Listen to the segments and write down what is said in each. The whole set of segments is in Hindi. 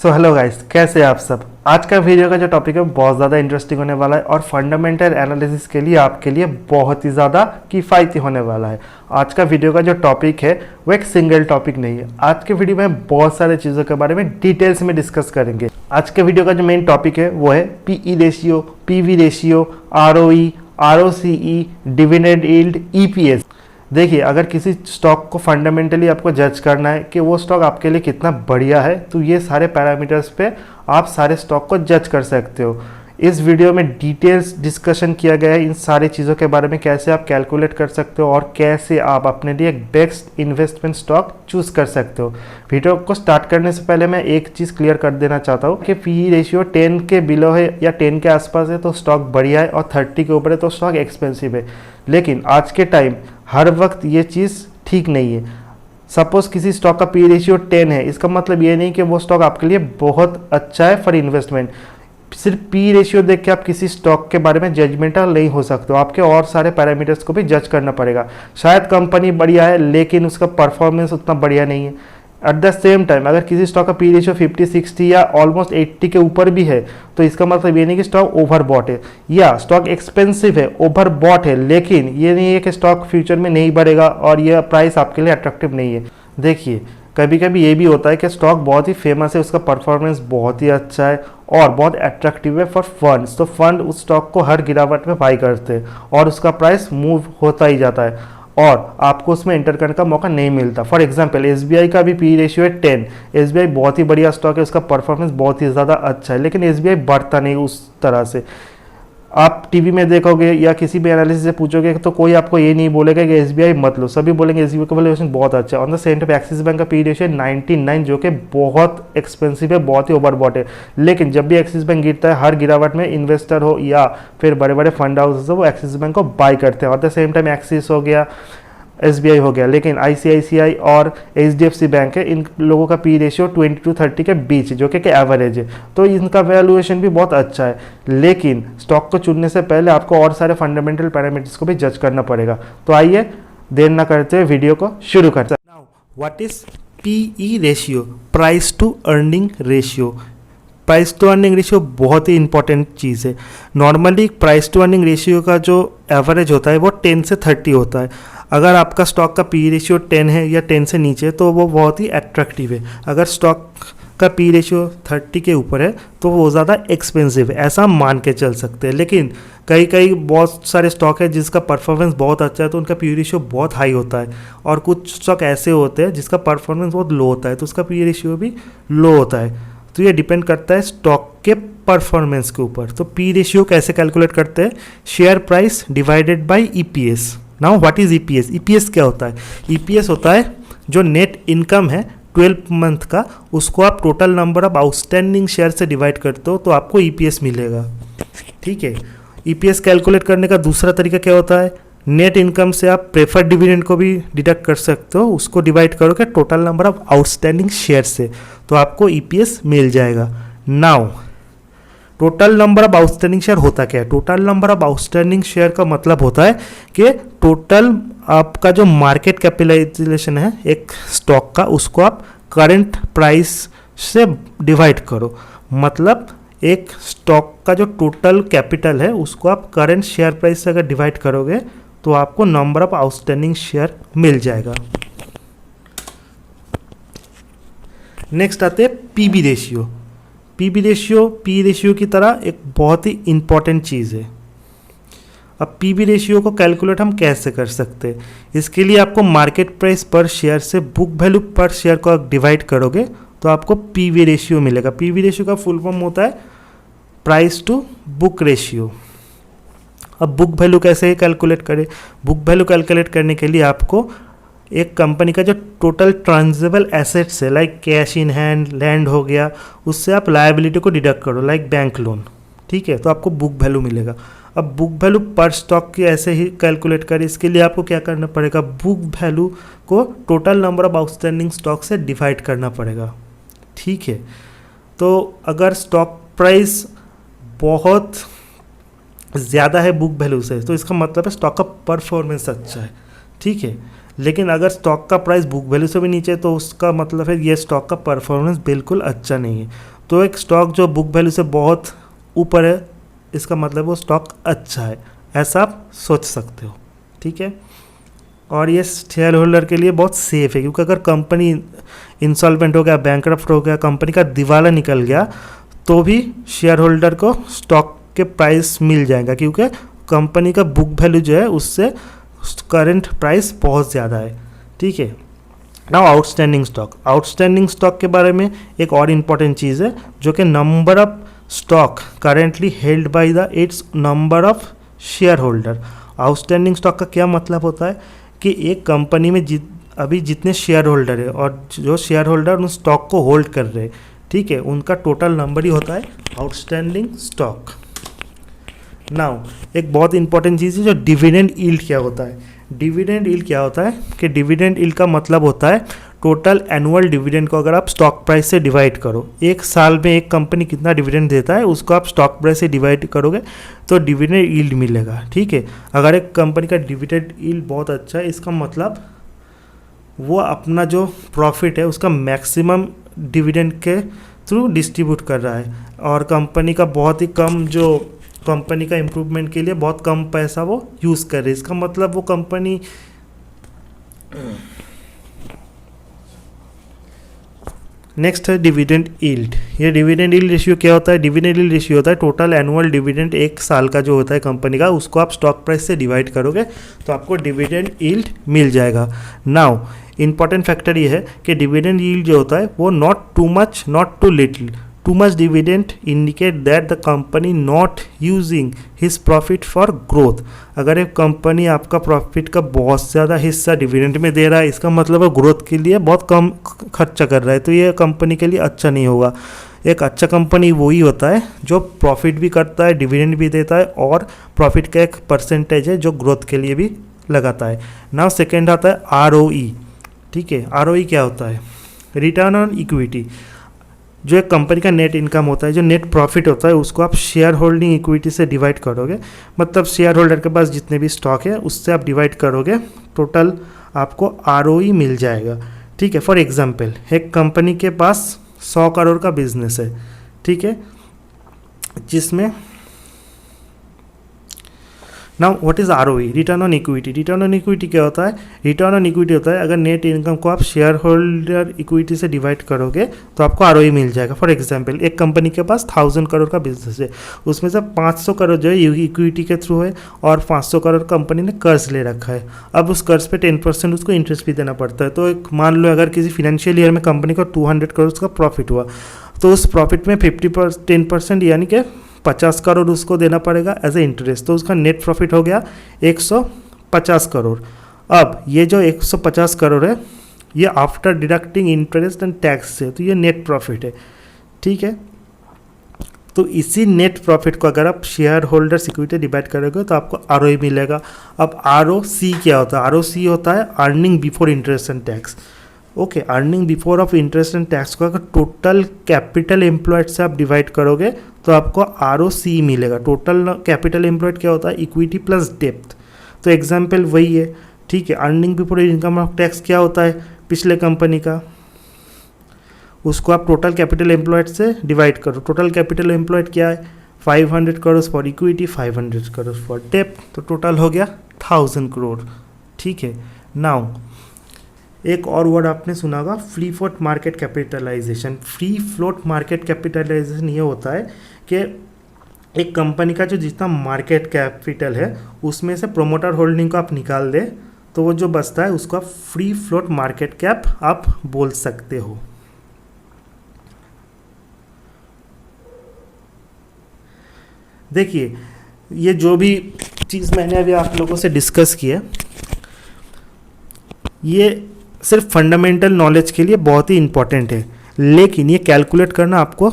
सो हेलो गाइस, कैसे हैं आप सब। आज का वीडियो का जो टॉपिक है बहुत ज़्यादा इंटरेस्टिंग होने वाला है और फंडामेंटल एनालिसिस के लिए आपके लिए बहुत ही ज़्यादा किफ़ायती होने वाला है। आज का वीडियो का जो टॉपिक है वो एक सिंगल टॉपिक नहीं है। आज के वीडियो में बहुत सारे चीज़ों के बारे में डिटेल्स में डिस्कस करेंगे। आज के वीडियो का जो मेन टॉपिक है वो है PE ratio, PV ratio, ROE, ROCE, dividend yield, EPS. देखिए, अगर किसी स्टॉक को फंडामेंटली आपको जज करना है कि वो स्टॉक आपके लिए कितना बढ़िया है, तो ये सारे पैरामीटर्स पे आप सारे स्टॉक को जज कर सकते हो। इस वीडियो में डिटेल्स डिस्कशन किया गया है इन सारी चीज़ों के बारे में, कैसे आप कैलकुलेट कर सकते हो और कैसे आप अपने लिए एक बेस्ट इन्वेस्टमेंट स्टॉक चूज़ कर सकते हो। वीडियो को स्टार्ट करने से पहले मैं एक चीज़ क्लियर कर देना चाहता हूँ कि पी रेशियो 10 के बिलो है या 10 के आसपास है तो स्टॉक बढ़िया है, और 30 के ऊपर है तो स्टॉक एक्सपेंसिव है। लेकिन आज के टाइम हर वक्त ये चीज़ ठीक नहीं है। सपोज किसी स्टॉक का पी रेशियो 10 है, इसका मतलब ये नहीं कि वो स्टॉक आपके लिए बहुत अच्छा है फॉर इन्वेस्टमेंट। सिर्फ पी रेशियो देख के आप किसी स्टॉक के बारे में जजमेंटल नहीं हो सकते हो, आपके और सारे पैरामीटर्स को भी जज करना पड़ेगा। शायद कंपनी बढ़िया है लेकिन उसका परफॉर्मेंस उतना बढ़िया नहीं है। एट द सेम टाइम अगर किसी स्टॉक का पी रेशियो 50-60 या ऑलमोस्ट 80 के ऊपर भी है तो इसका मतलब ये नहीं कि स्टॉक ओवर बॉट है या स्टॉक एक्सपेंसिव है, ओवर बॉट है, लेकिन ये नहीं है कि स्टॉक फ्यूचर में नहीं बढ़ेगा और ये प्राइस आपके लिए अट्रैक्टिव नहीं है। देखिए, कभी कभी ये भी होता है कि स्टॉक बहुत ही फेमस है, उसका परफॉर्मेंस बहुत ही अच्छा है और बहुत अट्रैक्टिव है फॉर फंड्स, तो फंड उस स्टॉक को हर गिरावट में बाई करते हैं और उसका प्राइस मूव होता ही जाता है और आपको उसमें एंटर करने का मौका नहीं मिलता। फॉर एग्जांपल एसबीआई का भी पी रेशियो है 10। एसबीआई बहुत ही बढ़िया स्टॉक है, उसका परफॉर्मेंस बहुत ही ज़्यादा अच्छा है, लेकिन एसबीआई बढ़ता नहीं उस तरह से। आप टीवी में देखोगे या किसी भी एनालिसिस से पूछोगे तो कोई आपको ये नहीं बोलेगा कि एसबीआई मत लो, सभी बोलेंगे एसबीआई का वैल्यूएशन बहुत अच्छा है। On the same time axis bank का पी रेशियो 99, जो कि बहुत एक्सपेंसिव है, बहुत ही ओवरबॉट है। लेकिन जब भी एक्सिस बैंक गिरता है, हर गिरावट में इन्वेस्टर हो या फिर बड़े बड़े फंड हाउसेस हो, वो एक्सिस बैंक को बाय करते हैं। On the same time axis हो गया, एसबीआई हो गया, लेकिन आईसीआईसीआई और एचडीएफसी बैंक है, इन लोगों का पी रेशियो 20 से 30 के बीच जो कि एवरेज है, तो इनका वैल्यूएशन भी बहुत अच्छा है। लेकिन स्टॉक को चुनने से पहले आपको और सारे फंडामेंटल पैरामीटर्स को भी जज करना पड़ेगा। तो आइए देर ना करते हुए वीडियो को शुरू करते हैं। Now what is PE ratio, price to earning ratio. Price to earning ratio बहुत ही इंपॉर्टेंट चीज़ है। Normally price to earning ratio का जो एवरेज होता है वो 10 से 30 होता है। अगर आपका स्टॉक का पी रेशियो 10 है या 10 से नीचे तो वो बहुत ही अट्रैक्टिव है। अगर स्टॉक का पी रेशियो 30 के ऊपर है तो वो ज़्यादा एक्सपेंसिव है, ऐसा हम मान के चल सकते हैं। लेकिन कई बहुत सारे स्टॉक है जिसका परफॉर्मेंस बहुत अच्छा है तो उनका पी रेशियो बहुत हाई होता है, और कुछ स्टॉक ऐसे होते हैं जिसका परफॉर्मेंस बहुत लो होता है तो उसका पी रेशियो भी लो होता है। तो ये डिपेंड करता है स्टॉक के परफॉर्मेंस के ऊपर। तो पी रेशियो कैसे कैलकुलेट करते हैं? Share price divided by EPS. Now what is EPS? EPS क्या होता है? ईपीएस होता है जो नेट इनकम है 12 मंथ का, उसको आप total number of outstanding share से डिवाइड करते हो तो आपको ईपीएस मिलेगा। ठीक है। ईपीएस कैलकुलेट करने का दूसरा तरीका क्या होता है? नेट इनकम से आप प्रेफर्ड डिविडेंड को भी डिडक्ट कर सकते हो, उसको डिवाइड करोगे total number of outstanding share से तो आपको ईपीएस मिल जाएगा। Now total number of outstanding share होता क्या है? Total number of outstanding share का मतलब होता है कि टोटल आपका जो मार्केट कैपिटलाइजेशन है एक स्टॉक का, उसको आप करंट प्राइस से डिवाइड करो। मतलब एक स्टॉक का जो टोटल कैपिटल है उसको आप करंट शेयर प्राइस से अगर डिवाइड करोगे तो आपको नंबर ऑफ आउटस्टैंडिंग शेयर मिल जाएगा। नेक्स्ट आते हैं PB ratio. PB ratio P ratio की तरह एक बहुत ही इंपॉर्टेंट चीज़ है। अब पीबी रेशियो को कैलकुलेट हम कैसे कर सकते हैं? इसके लिए आपको मार्केट प्राइस पर शेयर से बुक वैल्यू पर शेयर को डिवाइड करोगे तो आपको पीवी रेशियो मिलेगा। पीवी रेशियो का फुल फॉर्म होता है प्राइस टू बुक रेशियो। अब बुक वैल्यू कैसे कैलकुलेट करें? बुक वैल्यू कैलकुलेट करने के लिए आपको एक कंपनी का जो टोटल ट्रांजेबल एसेट्स है, like cash in hand, land हो गया, उससे आप लायबिलिटी को डिडक्ट करो, लाइक बैंक लोन। ठीक है, तो आपको बुक वैल्यू मिलेगा। अब बुक वैल्यू पर स्टॉक की ऐसे ही कैलकुलेट करें, इसके लिए आपको क्या करना पड़ेगा? बुक वैल्यू को total number of outstanding stock से डिवाइड करना पड़ेगा। ठीक है, तो अगर स्टॉक प्राइस बहुत ज़्यादा है बुक वैल्यू से तो इसका मतलब है स्टॉक का परफॉर्मेंस अच्छा है। ठीक है, लेकिन अगर स्टॉक का प्राइस बुक वैल्यू से भी नीचे है तो उसका मतलब है ये स्टॉक का परफॉर्मेंस बिल्कुल अच्छा नहीं है। तो एक स्टॉक जो बुक वैल्यू से बहुत ऊपर है, इसका मतलब वो स्टॉक अच्छा है, ऐसा आप सोच सकते हो। ठीक है, और ये शेयर होल्डर के लिए बहुत सेफ है, क्योंकि अगर कंपनी इंसॉल्वेंट हो गया, बैंकरप्ट हो गया, कंपनी का दिवाला निकल गया, तो भी शेयर होल्डर को स्टॉक के प्राइस मिल जाएगा, क्योंकि कंपनी का बुक वैल्यू जो है उससे करंट प्राइस बहुत ज़्यादा है। ठीक है, नाउ आउटस्टैंडिंग स्टॉक के बारे में एक और इम्पॉर्टेंट चीज़ है, जो कि number of stock currently held by the it's number of share holder. Outstanding stock का क्या मतलब होता है कि एक कंपनी में अभी जितने शेयर होल्डर है और जो शेयर होल्डर उन स्टॉक को होल्ड कर रहे हैं, ठीक है, उनका टोटल नंबर ही होता है आउटस्टैंडिंग स्टॉक। नाउ एक बहुत इंपॉर्टेंट चीज़ है जो डिविडेंड यील्ड क्या होता है। डिविडेंड यील्ड क्या होता है कि डिविडेंड यील्ड का मतलब होता है टोटल एनुअल डिविडेंड को अगर आप स्टॉक प्राइस से डिवाइड करो, एक साल में एक कंपनी कितना डिविडेंड देता है उसको आप स्टॉक प्राइस से डिवाइड करोगे तो डिविडेंड यील्ड मिलेगा। ठीक है, अगर एक कंपनी का डिविडेंड यील्ड बहुत अच्छा है, इसका मतलब वो अपना जो प्रॉफिट है उसका मैक्सिमम डिविडेंड के थ्रू डिस्ट्रीब्यूट कर रहा है, और कंपनी का बहुत ही कम जो कंपनी का इम्प्रूवमेंट के लिए बहुत कम पैसा वो यूज़ कर रही है, इसका मतलब वो कंपनी नेक्स्ट है डिविडेंड यील्ड। ये डिविडेंड यील्ड रेशियो क्या होता है? डिविडेंड यील्ड रेशियो होता है टोटल एनुअल डिविडेंड एक साल का जो होता है कंपनी का, उसको आप स्टॉक प्राइस से डिवाइड करोगे तो आपको डिविडेंड यील्ड मिल जाएगा। नाउ इंपॉर्टेंट फैक्टर ये है कि डिविडेंड यील्ड जो होता है वो not too much not too little. Too much dividend indicate that the company not using his profit for growth. अगर एक कंपनी आपका प्रॉफिट का बहुत ज़्यादा हिस्सा डिविडेंड में दे रहा है, इसका मतलब है ग्रोथ के लिए बहुत कम खर्चा कर रहा है, तो ये कंपनी के लिए अच्छा नहीं होगा। एक अच्छा कंपनी वही होता है जो प्रॉफिट भी करता है, डिविडेंड भी देता है, और प्रॉफिट का एक परसेंटेज है जो ग्रोथ के लिए भी लगाता है। नाउ सेकेंड आता है ROE। ठीक है, ROE क्या होता है? Return on equity. जो एक कंपनी का नेट इनकम होता है, जो नेट प्रॉफिट होता है, उसको आप शेयर होल्डिंग इक्विटी से डिवाइड करोगे, मतलब शेयर होल्डर के पास जितने भी स्टॉक है उससे आप डिवाइड करोगे, टोटल आपको ROE मिल जाएगा। ठीक है, फॉर एग्जांपल एक कंपनी के पास 100 करोड़ का बिजनेस है, ठीक है, जिसमें now what is ROE? Return on equity. Return on equity क्या होता है? रिटर्न ऑन इक्विटी होता है अगर नेट इनकम को आप शेयर होल्डर इक्विटी से डिवाइड करोगे तो आपको ROE मिल जाएगा। फॉर एग्जांपल एक कंपनी के पास 1000 करोड़ का बिजनेस है, उसमें से 500 करोड़ जो है इक्विटी के थ्रू है और 500 करोड़ कंपनी ने कर्ज ले रखा है। अब उस कर्ज पे 10% उसको इंटरेस्ट भी देना पड़ता है। तो एक मान लो अगर किसी फाइनेंशियल ईयर में कंपनी को 200 करोड़ का प्रॉफिट हुआ, तो उस प्रॉफिट में 10% यानी कि 50 करोड़ उसको देना पड़ेगा एज ए इंटरेस्ट, तो उसका नेट प्रॉफिट हो गया 150 करोड़। अब ये जो 150 करोड़ है ये after deducting interest and tax है, तो ये नेट प्रॉफिट है। ठीक है, तो इसी नेट प्रॉफिट को अगर आप शेयर होल्डर इक्विटी डिवाइड करोगे तो आपको ROE मिलेगा। अब ROC क्या होता है? ROC होता है earning before interest and tax. Okay, earning before of interest and tax को अगर टोटल कैपिटल एम्प्लॉयड से आप डिवाइड करोगे तो आपको ROC मिलेगा। टोटल कैपिटल एम्प्लॉयड क्या होता है? Equity plus depth. तो एग्जांपल वही है। ठीक है, earning before income of tax क्या होता है पिछले कंपनी का, उसको आप टोटल कैपिटल एम्प्लॉयड से डिवाइड करो। टोटल कैपिटल एम्प्लॉयड क्या है? 500 crore for equity, 500 crore for depth, तो टोटल हो गया 1000 करोड़। ठीक है, नाउ एक और वर्ड आपने सुना होगा, free float market capitalization. Free float market capitalization ये होता है कि एक कंपनी का जो जितना मार्केट कैपिटल है उसमें से प्रोमोटर होल्डिंग को आप निकाल दे तो वो जो बचता है उसको आप फ्री फ्लोट मार्केट कैप आप बोल सकते हो। देखिए, ये जो भी चीज़ मैंने अभी आप लोगों से डिस्कस किया, ये सिर्फ फंडामेंटल नॉलेज के लिए बहुत ही इंपॉर्टेंट है, लेकिन ये कैलकुलेट करना आपको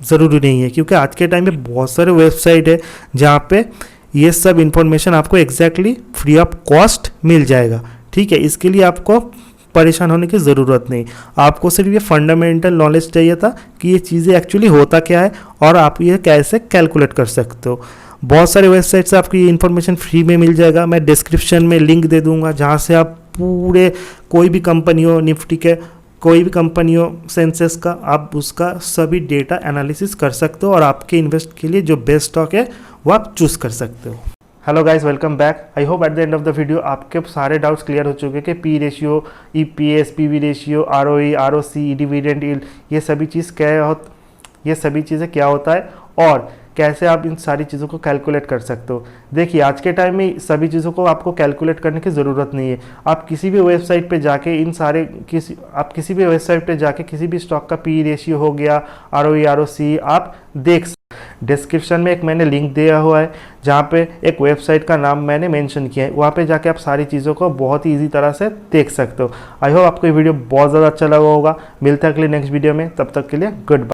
ज़रूरी नहीं है, क्योंकि आज के टाइम में बहुत सारे वेबसाइट है जहाँ पे ये सब इंफॉर्मेशन आपको एग्जैक्टली फ्री ऑफ कॉस्ट मिल जाएगा। ठीक है, इसके लिए आपको परेशान होने की ज़रूरत नहीं, आपको सिर्फ ये फंडामेंटल नॉलेज चाहिए था कि ये चीज़ें एक्चुअली होता क्या है और आप ये कैसे कैलकुलेट कर सकते हो। बहुत सारे वेबसाइट से आपको ये इन्फॉर्मेशन फ्री में मिल जाएगा। मैं डिस्क्रिप्शन में लिंक दे दूँगा जहाँ से आप पूरे कोई भी कंपनी हो निफ्टी के कोई भी कंपनी हो सेंसेक्स का, आप उसका सभी डेटा एनालिसिस कर सकते हो और आपके इन्वेस्ट के लिए जो बेस्ट स्टॉक है वो आप चूज़ कर सकते हो। Hello guys, welcome back. I hope at the end of the video आपके सारे डाउट्स क्लियर हो चुके हैं कि P ratio, EPS, PV ratio, ROE, ROC, dividend yield, ये सभी चीज़ें क्या होता है और कैसे आप इन सारी चीज़ों को कैलकुलेट कर सकते हो। देखिए, आज के टाइम में सभी चीज़ों को आपको कैलकुलेट करने की ज़रूरत नहीं है। आप किसी भी वेबसाइट पे जाके किसी भी स्टॉक का पी रेशियो हो गया, आरओई, आरओसी आप देख। डिस्क्रिप्शन में एक मैंने लिंक दिया हुआ है जहाँ पे एक वेबसाइट का नाम मैंने मेंशन किया है, वहाँ पे जाके आप सारी चीज़ों को बहुत ही ईजी तरह से देख सकते हो। आई होप आपको ये वीडियो बहुत ज़्यादा अच्छा लगा होगा। मिलते हैं अगले नेक्स्ट वीडियो में, तब तक के लिए गुड बाय।